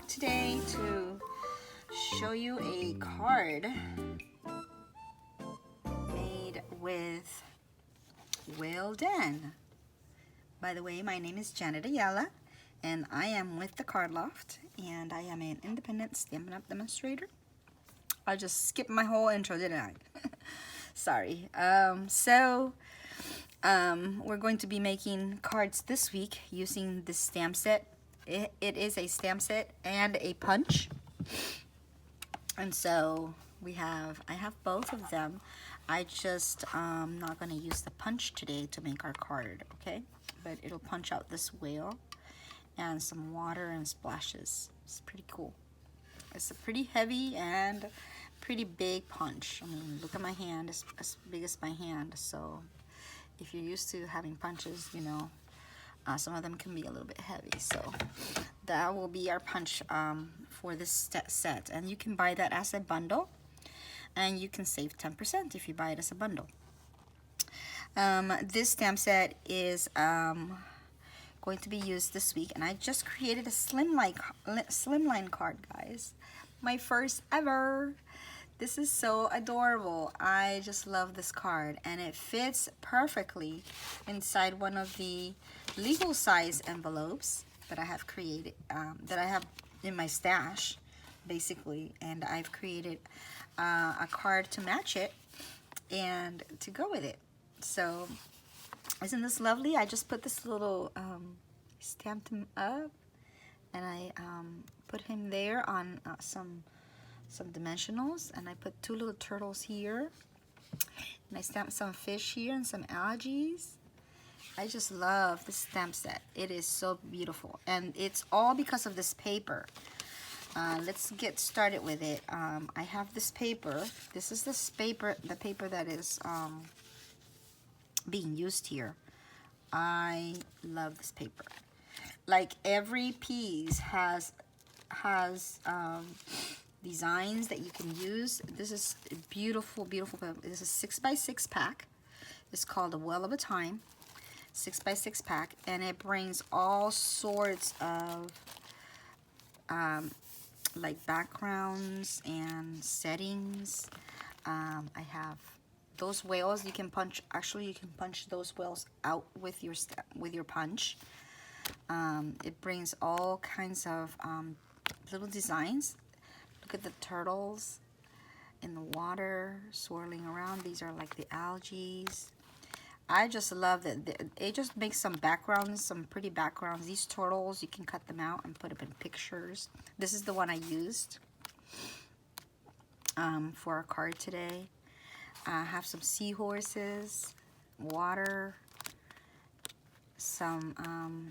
today to show you a card made with Will Den. By the way, my name is Janet Ayala and I am with the Card Loft and I am an independent Stampin' Up! Demonstrator. I just skipped my whole intro, didn't I? Sorry. We're going to be making cards this week using this stamp set. It is a stamp set and a punch. And so I have both of them. I just not going to use the punch today to make our card, okay? But it'll punch out this whale and some water and splashes. It's pretty cool. It's a pretty heavy and pretty big punch. I mean, look at my hand. It's as big as my hand. So if you're used to having punches, you know, some of them can be a little bit heavy. So that will be our punch for this set. And you can buy that as a bundle. And you can save 10% if you buy it as a bundle. This stamp set is going to be used this week. And I just created a slimline card, guys. My first ever. This is so adorable. I just love this card, and it fits perfectly inside one of the legal size envelopes that I have created, that I have in my stash, basically. And I've created a card to match it and to go with it. So isn't this lovely? I just put this little Stamped him up, and I put him there on some dimensionals, and I put two little turtles here, and I stamped some fish here and some algae. I just love this stamp set. It is so beautiful, and it's all because of this paper. Let's get started with it. I have this paper. This is the paper that is being used here. I love this paper. Like, every piece has designs that you can use. This is beautiful, beautiful. This is 6x6 pack. It's called A Well of a Time 6x6 pack, and it brings all sorts of like backgrounds and settings. I have those whales. You can punch. Actually, you can punch those whales out with your punch. It brings all kinds of little designs. Look at the turtles in the water swirling around. These are like the algae. I just love that. It just makes some backgrounds, some pretty backgrounds. These turtles, you can cut them out and put them in pictures. This is the one I used for our card today. I have some seahorses, water, some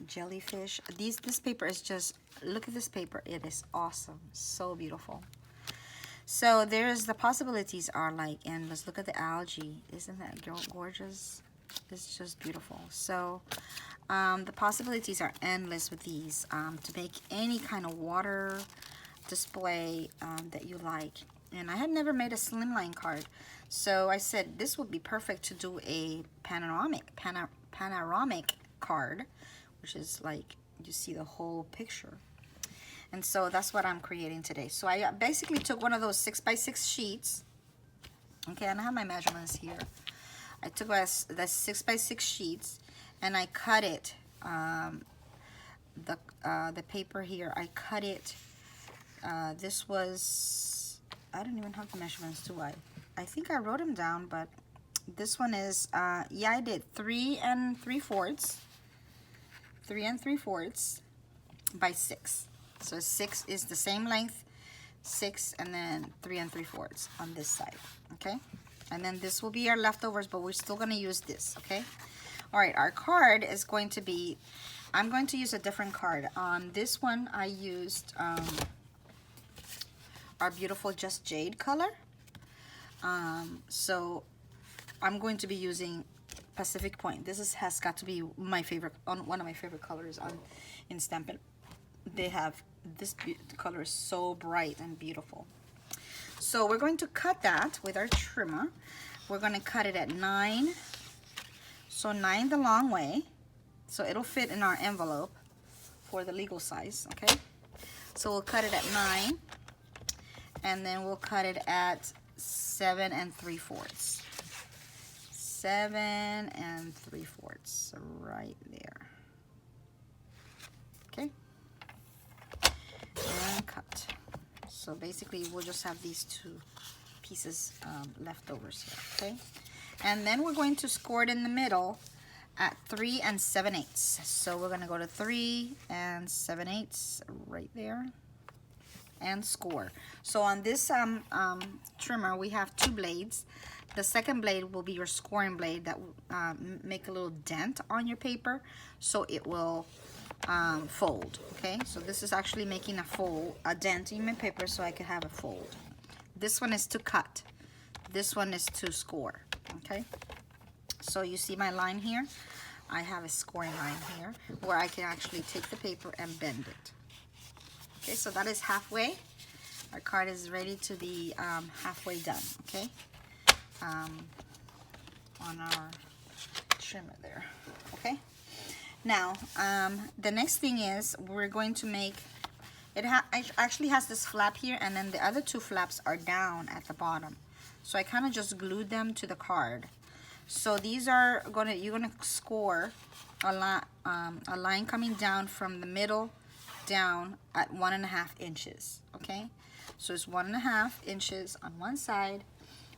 jellyfish. This paper is just, look at this paper. It is awesome. So beautiful. So the possibilities are like endless. Look at the algae. Isn't that gorgeous? It's just beautiful. So the possibilities are endless with these to make any kind of water display that you like. And I had never made a slimline card, so I said this would be perfect to do a panoramic card, which is like you see the whole picture. And so that's what I'm creating today. So I basically took one of those 6x6 sheets. Okay, and I have my measurements here. I took the 6x6 sheets and I cut it. The paper here, I cut it. This was, I don't even have the measurements, do I? I think I wrote them down, but this one is, yeah, I did 3 3/4. 3 3/4 by 6. So 6 is the same length, 6, and then 3 3/4 on this side, okay? And then this will be our leftovers, but we're still gonna use this, okay? All right, our card is going to be, I'm going to use a different card. On this one, I used our beautiful Just Jade color. So I'm going to be using Pacific Point. This has got to be my favorite, one of my favorite colors in Stampin'. They have this color is so bright and beautiful. So we're going to cut that with our trimmer. We're going to cut it at 9. So 9 the long way. So it'll fit in our envelope for the legal size, okay? So we'll cut it at 9, and then we'll cut it at 7 3/4. 7 3/4, right there. Okay, and cut. So basically we'll just have these two pieces leftovers here. Okay, and then we're going to score it in the middle at 3 7/8. So we're gonna go to 3 7/8 right there and score. So on this trimmer we have 2 blades. The second blade will be your scoring blade that make a little dent on your paper so it will fold. Okay, so this is actually making a dent in my paper so I can have a fold. This one is to cut, this one is to score. Okay, so you see my line here, I have a scoring line here where I can actually take the paper and bend it. Okay, so that is halfway. Our card is ready to be halfway done. Okay, on our trimmer there. Okay, now the next thing is we're going to make it actually has this flap here, and then the other 2 flaps are down at the bottom. So I kind of just glued them to the card. So these are you're gonna score a line coming down from the middle down at 1.5 inches. Okay, so it's 1.5 inches on one side,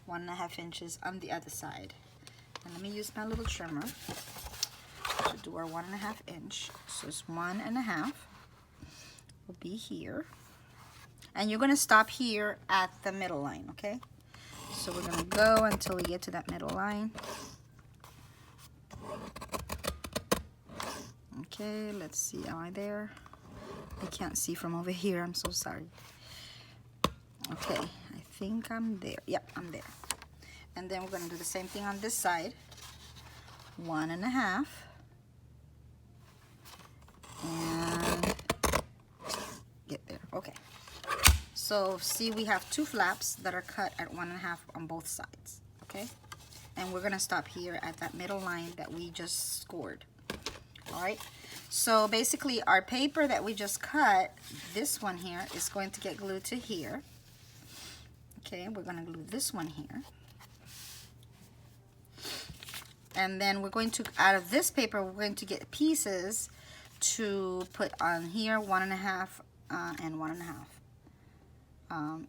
1.5 inches on the other side. And let me use my little trimmer to do our 1.5 inch. So it's 1.5 will be here, and you're gonna stop here at the middle line. Okay, so we're gonna go until we get to that middle line. Okay, let's see, am I there? I can't see from over here, I'm so sorry. Okay, I think I'm there. Yep, I'm there. And then we're gonna do the same thing on this side. 1.5. And get there. Okay. So see, we have 2 flaps that are cut at 1.5 on both sides. Okay. And we're gonna stop here at that middle line that we just scored. All right. So basically our paper that we just cut, this one here, is going to get glued to here. Okay, we're gonna glue this one here. And then we're going to, out of this paper, we're going to get pieces to put on here, 1.5 and 1.5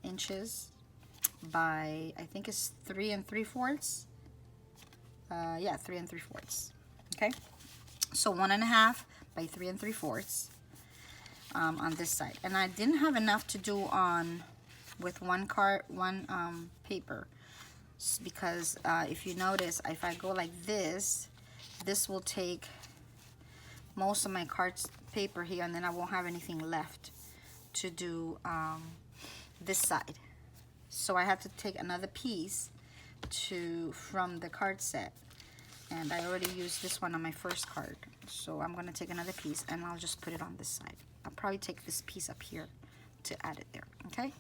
inches by, I think it's 3 3/4. Yeah, 3 3/4. Okay, so 1.5 by 3 3/4 on this side. And I didn't have enough to do on with one paper, because if you notice, if I go like this will take most of my card's paper here, and then I won't have anything left to do this side. So I have to take another piece from the card set, and I already used this one on my first card, so I'm gonna take another piece and I'll just put it on this side. I'll probably take this piece up here to add it there. Okay,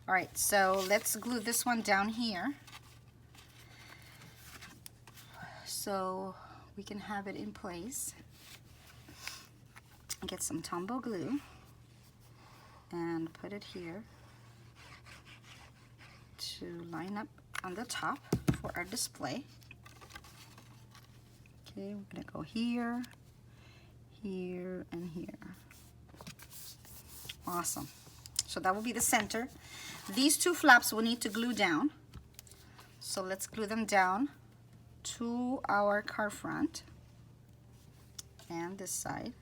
all right, so let's glue this one down here so we can have it in place. Get some Tombow glue and put it here to line up on the top for our display. Okay, we're gonna go here, here, and here. Awesome. So that will be the center. These 2 flaps will need to glue down. So let's glue them down to our card front and this side.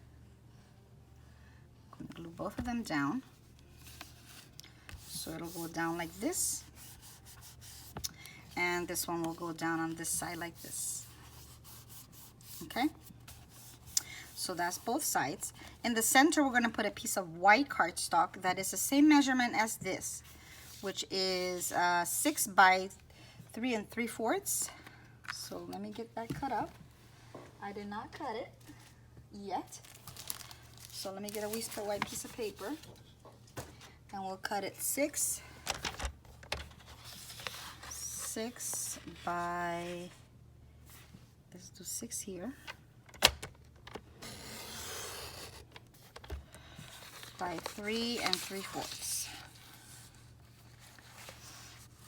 I'm gonna glue both of them down. So it'll go down like this. And this one will go down on this side like this. Okay, so that's both sides. In the center, we're going to put a piece of white cardstock that is the same measurement as this, which is 6 by 3 3/4. So let me get that cut up. I did not cut it yet. So let me get a white piece of paper, and we'll cut it 6 by, let's do 6 here. by 3 3/4.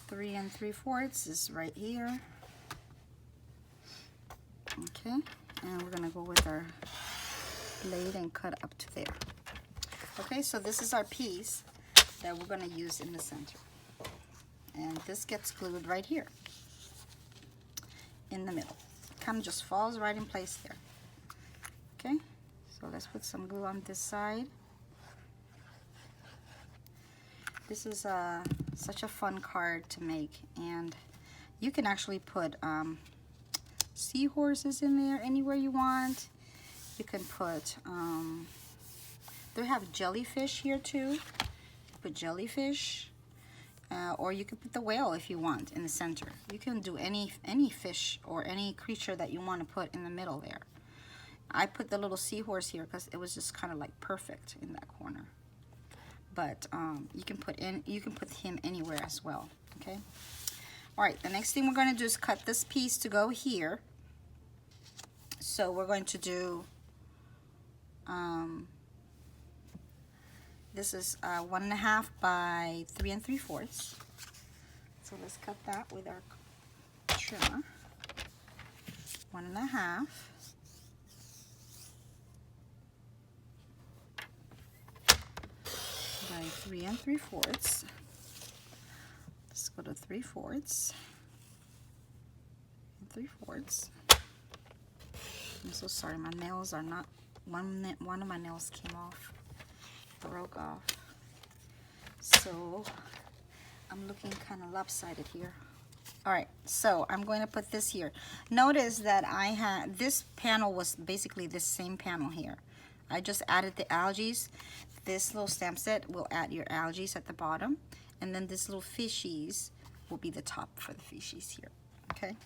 3 3/4 is right here. Okay, and we're gonna go with our blade and cut up to there. Okay, so this is our piece that we're gonna use in the center. And this gets glued right here in the middle. Kind of just falls right in place there. Okay, so let's put some glue on this side. This is such a fun card to make, and you can actually put seahorses in there anywhere you want. You can put, they have jellyfish here too. Put jellyfish, or you can put the whale if you want in the center. You can do any fish or any creature that you want to put in the middle there. I put the little seahorse here because it was just kind of like perfect in that corner. But you can put him anywhere as well. Okay. All right. The next thing we're going to do is cut this piece to go here. So we're going to do. This is 1 1/2 by 3 3/4. So let's cut that with our trimmer. 1 1/2. By 3 3/4. Let's go to 3/4. 3/4. I'm so sorry, my nails are not. One of my nails came off, broke off. So I'm looking kind of lopsided here. All right, so I'm going to put this here. Notice that I had this panel was basically this same panel here. I just added the algaes. This little stamp set will add your algaes at the bottom, and then this little fishies will be the top for the fishies here. Okay,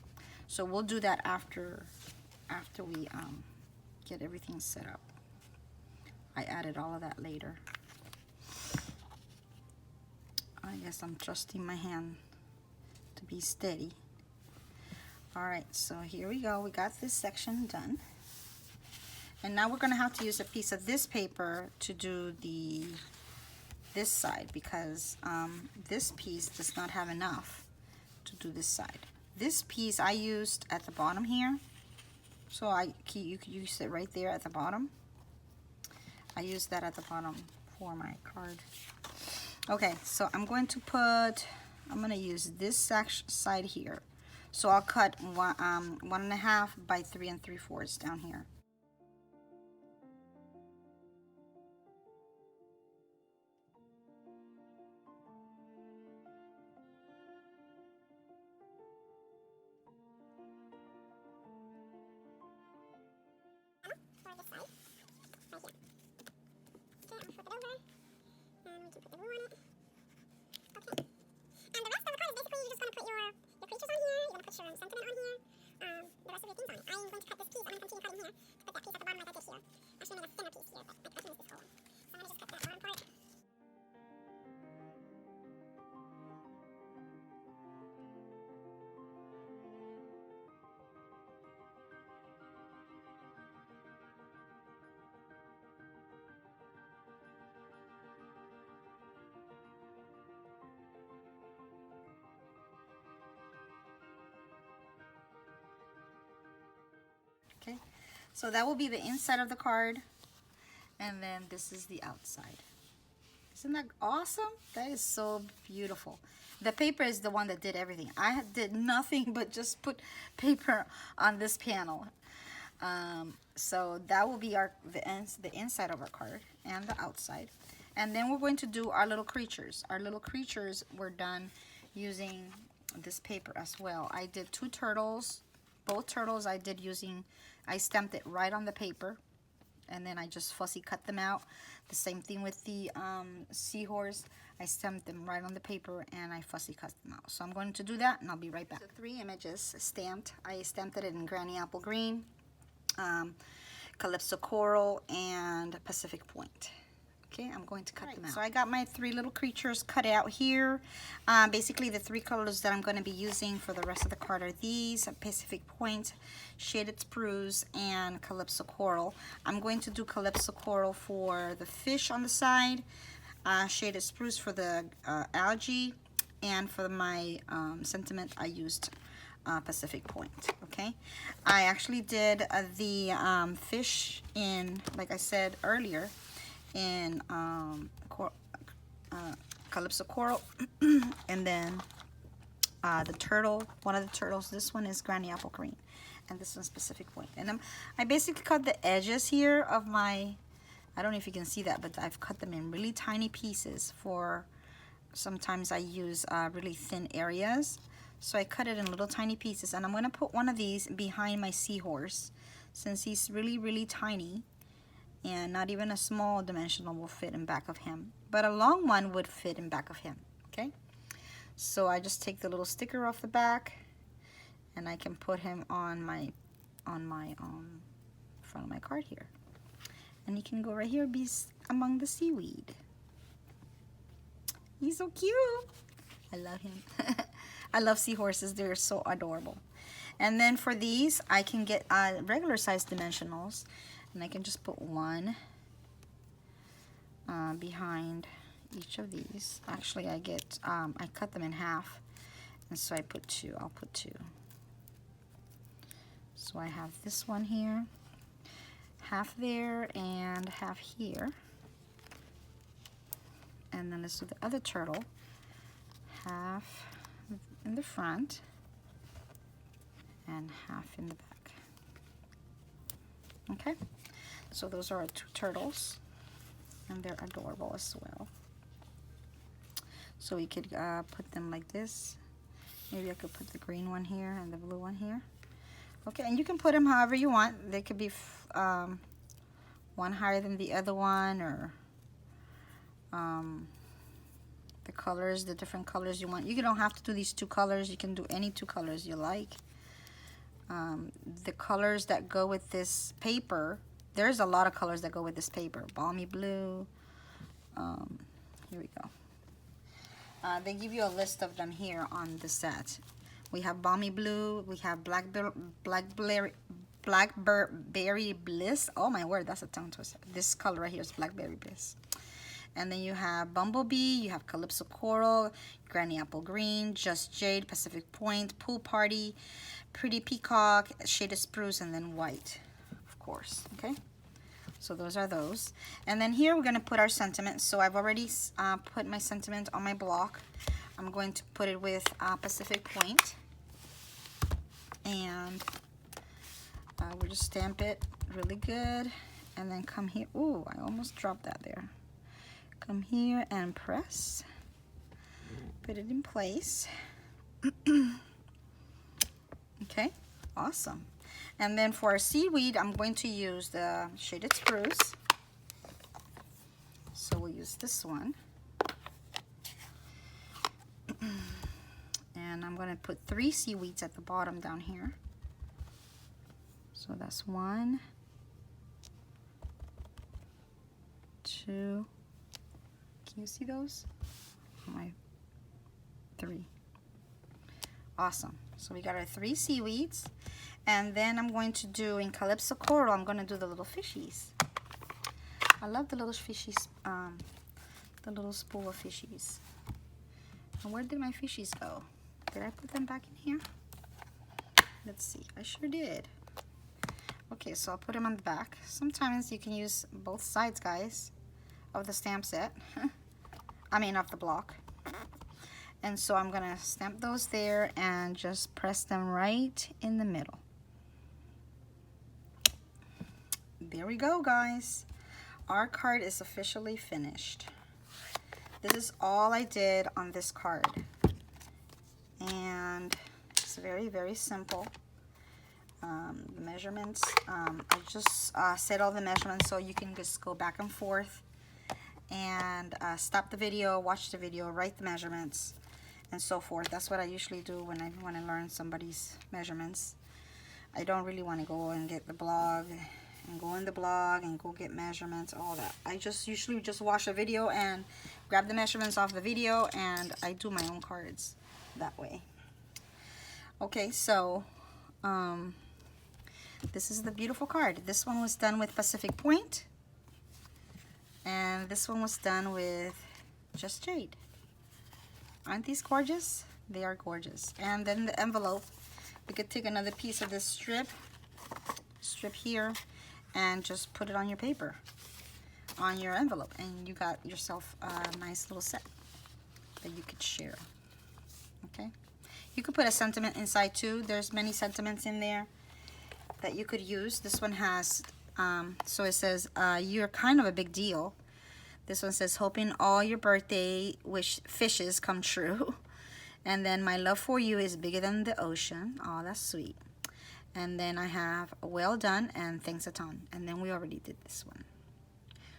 so we'll do that after we get everything set up. I added all of that later. I guess I'm trusting my hand to be steady. All right, so here we go. We got this section done. And now we're going to have to use a piece of this paper to do this side, because this piece does not have enough to do this side. This piece I used at the bottom here, so you could use it right there at the bottom. I used that at the bottom for my card. Okay, so I'm going to use this side here. So I'll cut 1 1/2 by 3 3/4 down here. Okay, so that will be the inside of the card, and then this is the outside. Isn't that awesome? That is so beautiful. The paper is the one that did everything. I did nothing but just put paper on this panel. So that will be the inside of our card and the outside. And then we're going to do our little creatures. Our little creatures were done using this paper as well. I did 2 turtles. Both turtles I did I stamped it right on the paper, and then I just fussy cut them out. The same thing with the seahorse. I stamped them right on the paper and I fussy cut them out. So I'm going to do that and I'll be right back. The 3 images stamped. I stamped it in Granny Apple Green, Calypso Coral, and Pacific Point. Okay, I'm going to cut them out. So I got my 3 little creatures cut out here. Basically the 3 colors that I'm going to be using for the rest of the card are these: Pacific Point, Shaded Spruce, and Calypso Coral. I'm going to do Calypso Coral for the fish on the side, Shaded Spruce for the algae, and for my sentiment I used Pacific Point. Okay, I actually did the fish in, like I said earlier, in Calypso Coral, and then the turtle, one of the turtles, this one is Granny Apple Green, and this one's Pacific Point. And I basically cut the edges here of my, I don't know if you can see that, but I've cut them in really tiny pieces. For sometimes I use really thin areas, so I cut it in little tiny pieces, and I'm going to put one of these behind my seahorse since he's really tiny, and not even a small dimensional will fit in back of him, but a long one would fit in back of him. Okay, so I just take the little sticker off the back, and I can put him on my front of my card here, and he can go right here, be among the seaweed. He's so cute. I love him. I love seahorses. They're so adorable. And then for these, I can get regular size dimensionals, and I can just put one behind each of these. Actually, I cut them in half, and so I put 2. I'll put 2. So I have this one here, half there and half here. And then let's do the other turtle, half in the front and half in the back. Okay, so those are our 2 turtles, and they're adorable as well. So we could put them like this. Maybe I could put the green one here and the blue one here. Okay, and you can put them however you want. They could be one higher than the other one, or the colors, the different colors you want. You don't have to do these 2 colors. You can do any 2 colors you like. The colors that go with this paper, there's a lot of colors that go with this paper. Balmy blue. Here we go. They give you a list of them here on the set. We have Balmy Blue. We have Blackberry Bliss. Oh my word, that's a tongue twister. This color right here is Blackberry Bliss. And then you have Bumblebee, you have Calypso Coral, Granny Apple Green, Just Jade, Pacific Point, Pool Party, Pretty Peacock, Shaded Spruce, and then White, of course. Okay, so those are those. And then here we're going to put our sentiment. So I've already put my sentiment on my block. I'm going to put it with Pacific Point, and we'll just stamp it really good, and then come here. Ooh, I almost dropped that there. Come here and press, put it in place. Okay, awesome. And then for our seaweed, I'm going to use the Shaded Spruce. So we'll use this one. And I'm going to put 3 seaweeds at the bottom down here. So that's 1, 2. Can you see those? 3. Awesome. So we got our 3 seaweeds. And then I'm going to do, in Calypso Coral, I'm going to do the little fishies. I love the little fishies, the little spool of fishies. And where did my fishies go? Did I put them back in here? Let's see. I sure did. Okay, so I'll put them on the back. Sometimes you can use both sides, guys, of the stamp set. I mean, of the block. And so I'm gonna stamp those there and just press them right in the middle. There we go, guys. Our card is officially finished. This is all I did on this card. And it's very simple. The measurements, I just set all the measurements so you can just go back and forth and stop the video, watch the video, write the measurements, and so forth. That's what I usually do when I want to learn somebody's measurements. I don't really want to go and get the blog and go in the blog and go get measurements, all that. I just usually just watch a video and grab the measurements off the video, and I do my own cards that way. Okay, so this is the beautiful card. This one was done with Pacific Point, and this one was done with Just Jade. Aren't these gorgeous? They are gorgeous. And then the envelope, you could take another piece of this strip here and just put it on your paper, on your envelope, and you got yourself a nice little set that you could share. Okay, you could put a sentiment inside too. There's many sentiments in there that you could use. This one has so it says you're kind of a big deal. This one says hoping all your birthday wishes come true. And then my love for you is bigger than the ocean. Oh, that's sweet. And then I have well done and thanks a ton. And then we already did this one.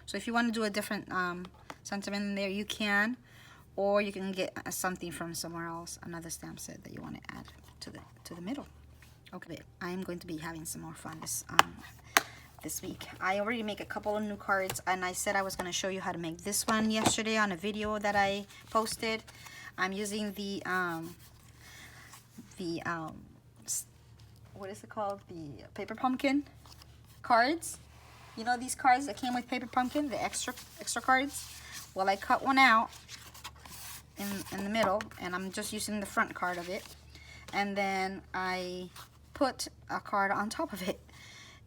So if you want to do a different sentiment in there, you can. Or you can get something from somewhere else, another stamp set that you want to add to the middle. Okay, I am going to be having some more fun this week. I already make a couple of new cards, and I said I was going to show you how to make this one yesterday on a video that I posted. I'm using the what is it called? The paper pumpkin cards. You know these cards that came with paper pumpkin, the extra cards? Well, I cut one out in the middle, and I'm just using the front card of it. And then I put a card on top of it.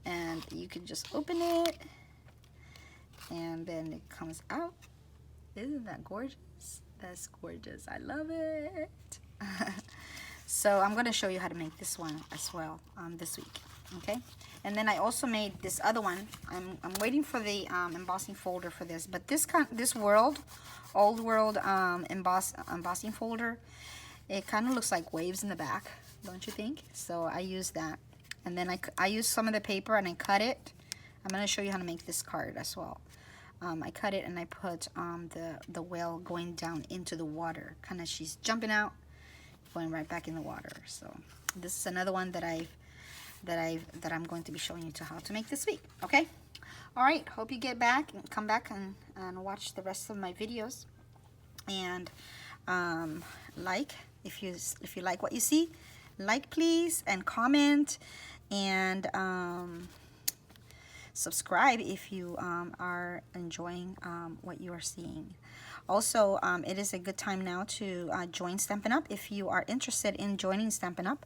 And you can just open it, and then it comes out. Isn't that gorgeous? That's gorgeous. I love it. So I'm going to show you how to make this one as well this week. Okay, and then I also made this other one. I'm waiting for the embossing folder for this, but this old world embossing folder, it kind of looks like waves in the back, don't you think? So I use that. And then I use some of the paper and I cut it. I'm going to show you how to make this card as well. I cut it and I put the whale going down into the water. Kind of she's jumping out, going right back in the water. So this is another one that I'm going to be showing you how to make this week. Okay? All right. Hope you come back and watch the rest of my videos. And if you like what you see, like please, and comment, and subscribe if you are enjoying what you are seeing. Also, it is a good time now to join Stampin' Up. If you are interested in joining Stampin' Up,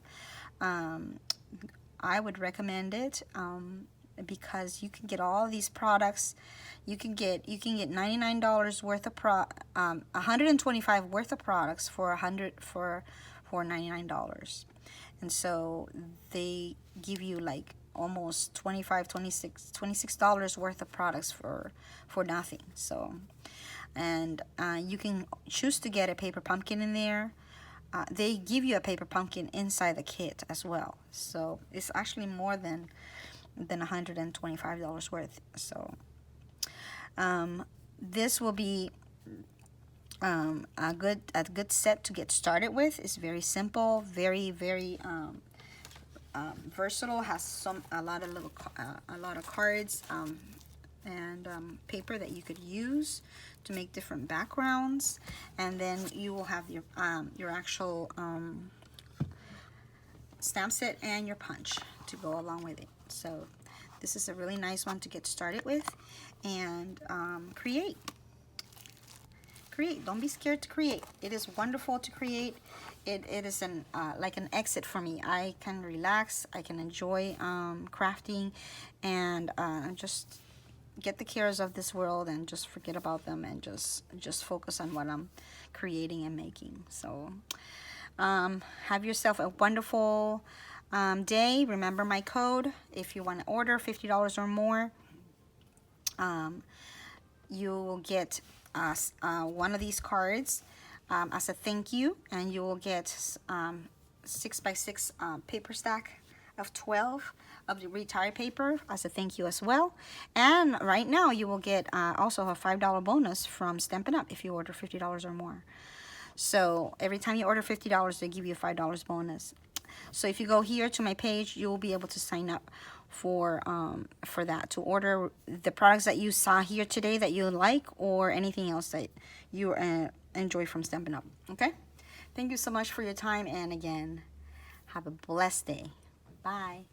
I would recommend it because you can get all these products. You can get $99 worth of $125 worth of products for $99. And so they give you like almost $26 worth of products for nothing. So, and you can choose to get a paper pumpkin in there. They give you a paper pumpkin inside the kit as well. So it's actually more than $125 worth. So this will be a good set to get started with. It's very simple, very versatile. Has a lot of cards and paper that you could use to make different backgrounds, and then you will have your actual stamp set and your punch to go along with it. So this is a really nice one to get started with, and create. Don't be scared to create. It is wonderful to create. It is like an exit for me. I can relax. I can enjoy crafting, and just get the cares of this world and just forget about them, and just focus on what I'm creating and making. So have yourself a wonderful day. Remember my code if you want to order $50 or more. You will get one of these cards as a thank you, and you will get 6x6 paper stack of 12 of the retired paper as a thank you as well. And right now you will get also a $5 bonus from Stampin' Up if you order $50 or more. So every time you order $50, they give you a $5 bonus. So if you go here to my page, you will be able to sign up for that, to order the products that you saw here today that you like, or anything else that you enjoy from Stampin' Up. Okay? Thank you so much for your time, and again, have a blessed day. Bye.